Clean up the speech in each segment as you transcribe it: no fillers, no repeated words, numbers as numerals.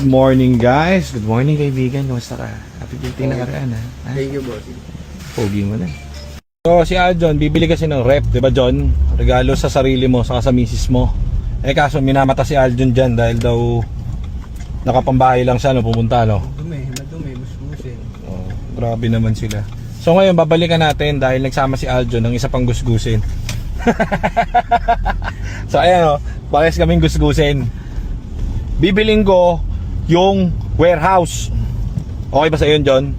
morning guys. Good morning kaibigan. Kumusta ka? Happy birthday na karaan ha? Thank you, boss. Pogi mo na. So si John, bibili kasi ng rep, 'di ba John? Regalo sa sarili mo, saka sa misis mo. Eh kaso minamata si Aljon diyan dahil daw nakapambahay lang siya no, pumunta no. Madumi, gusgusin. Oh, grabe naman sila. So ngayon babalikan natin dahil nagsama si Aljon ng isa pang gusgusin. So ayan oh, parehas kaming gusgusin. Bibiling ko yung warehouse. Okay ba sa iyo, John?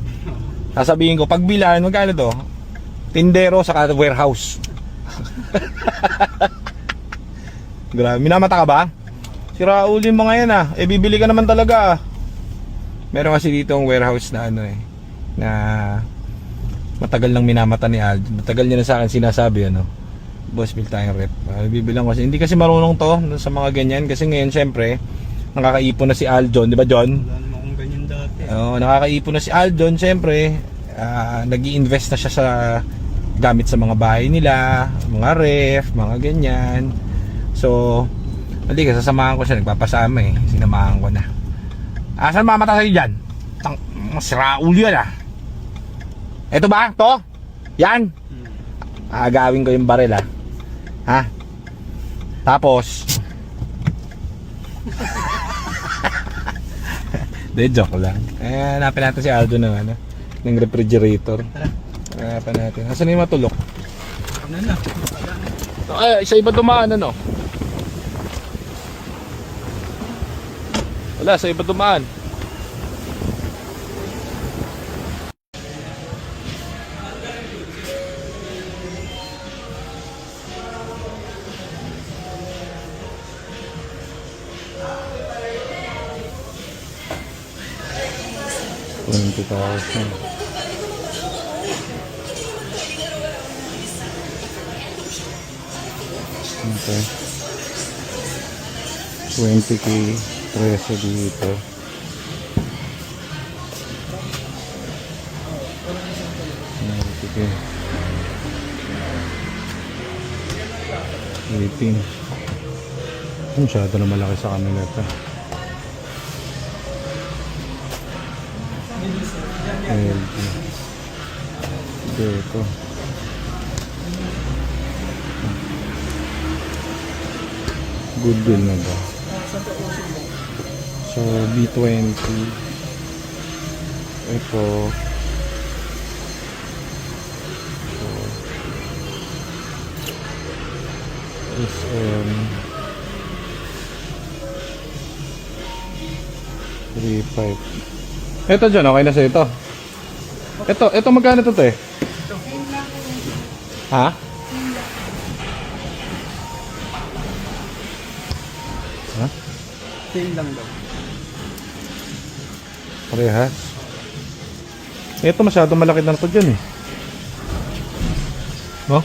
Sasabihin ko, pagbilan, magkano to? Tindero sa warehouse. Grabe, minamata ka ba? Sira uli mo ngayon ah. Eh bibili ka naman talaga ah. Meron kasi dito ang warehouse na ano eh, na matagal nang minamata ni Aljon. Matagal niya na sa akin sinasabi ano, boss, bil tayong rep. Bibilang kasi, hindi kasi marunong to sa mga ganyan. Kasi ngayon syempre nakakaipon na si Aljon, di ba John? Wala naman akong ganyan dati. Oo, nakakaipon na si Aljon, syempre nag-i-invest na siya sa gamit sa mga bahay nila, mga ref, mga ganyan. So, hindi ka, sasamahan ko siya, nagpapasama eh. Sinamahan ko na. Saan mamata sa'yo dyan? Masira ulo yan ah. Eto ba? To? Yan? Agawin ko yung baril ah. Ha? Tapos de, joke lang. Hanapin natin si Aldo ng ano, ng refrigerator. Hanapin natin. Nasaan yung matulok? Ano na? Ay, sa iba dumaan ano? Wala, sa iba dumaan. $20,000. Okay. 20K preso dito. $20K. 18. Masyado na malaki sa kanila ito. LG. Dito. Good deal na ba? So B20. Ito. So SM 35. Ito dyan, okay na sa ito. Ito magkano to eh? Ha? Ha? Same lang daw. Parehas. Ito masyadong malaki na to dyan eh. No?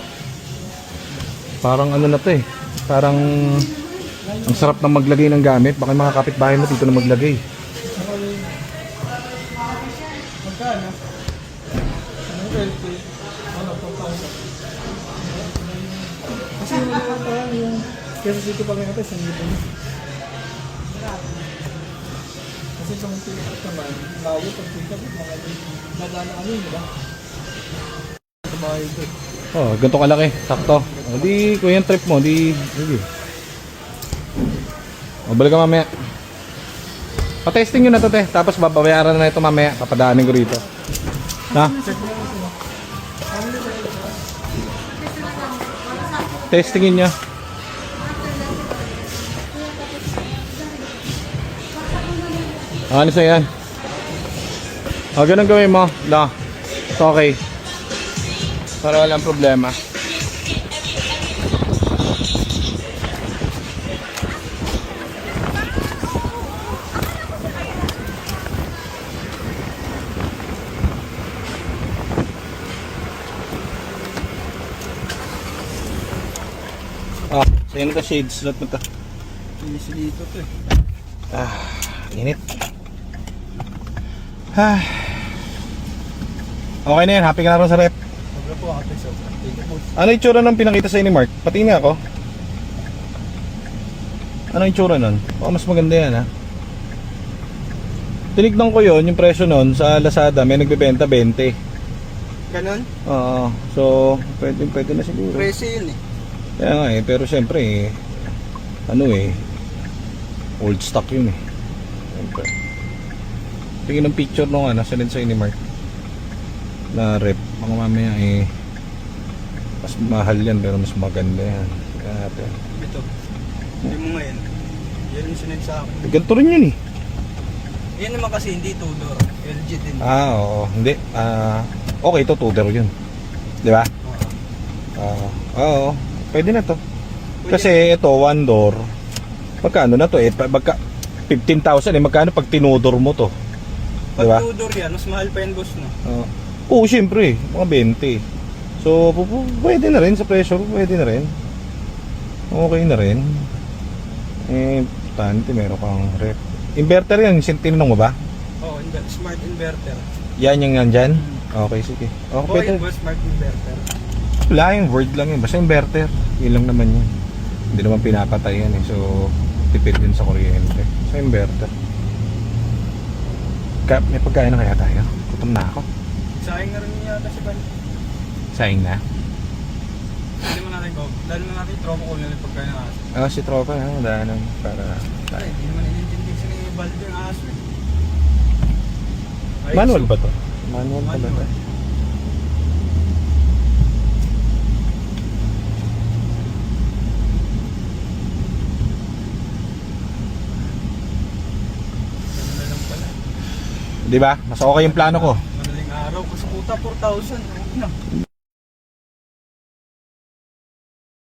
Parang ano na to eh. Parang ang sarap na maglagay ng gamit. Baka yung mga kapitbahay mo dito na maglagay. Magkano? Kasi yung Quezon City pa ngayon ito, isang libo na. Kasi isang pick-up naman, layo pag pick-up, mga nadala kami, di ba? Tumahay ito. Oh, ganito kalaki, sakto. O di, kung yung trip mo, di, sige. O, balik ka mamaya. Pa-testing nyo na to, te. Tapos babayaran na ito mamaya. Papadaanin ko rito. Na? Testingin nyo. Ano sa yan? O, ganun gawin mo. Na. It's okay. Para walang problema. Sa'yo na ito, shades. Sulat mo ito. Inis dito to eh. Init. Okay na yan, happy ka na rin sa rep. Sobra po ako ito. Thank you po. Ano yung tsura nung pinakita sa'yo ni Mark? Patingin ako. Ano yung tsura nun? Baka mas maganda yan ha. Tinignan ko yon yung presyo nun sa Lazada, may nagbebenta 20. Ganon? Oo. So, pwede na siguro. Presyo yun eh. Kaya nga eh, pero syempre old stock yun eh. Syempre. Tingin ng picture nung sinend sa ni Mark na rep. Mga mamaya mas mahal yan pero mas maganda yan. Kaya natin. Ito. Hindi mo ngayon. Yan yung sinend sa akin. Ganito rin yun eh. Yan naman kasi hindi Tudor. LG din. Oo. Hindi. Okay, ito Tudor yun. Di ba? Oo. Pwede na to. Kasi ito, one door. Magkano na to eh? Magka 15,000 eh. Magkano pag tinudor mo to? Pag Diba? Tudor yan, mas mahal pa yan boss no? Oo, syempre. Mga 20. So, pwede na rin sa presyo. Pwede na rin. Okay na rin. Tante, meron kang rep. Inverter yan. Tinanong mo ba? Oo, smart inverter. Yan yung nandyan? Okay, sige. Okay, Oo, pwede. yun boss, smart inverter. Wala yung word lang yun. Basta inverter. Yun lang naman yun. Hindi naman pinapatay yan eh. So, tipid din sa kuryente. So, inverter. May pagkain na kaya tayo? Gutom na ako. Sayang na rin yata si Ban. Sayang na. Dali mo natin ko. Dali mo natin tropa ko yung pagkain ng aso. Si Tropa. Daanan para Ay, hindi naman inintindig sa ni Baldo yung aso eh. Ay, manual so- ba to? Manual pala to. Manual. Ganun na lang pala. Di ba? Mas okay yung plano ko. Madaling araw. Kasi puta 4,000. Ano na?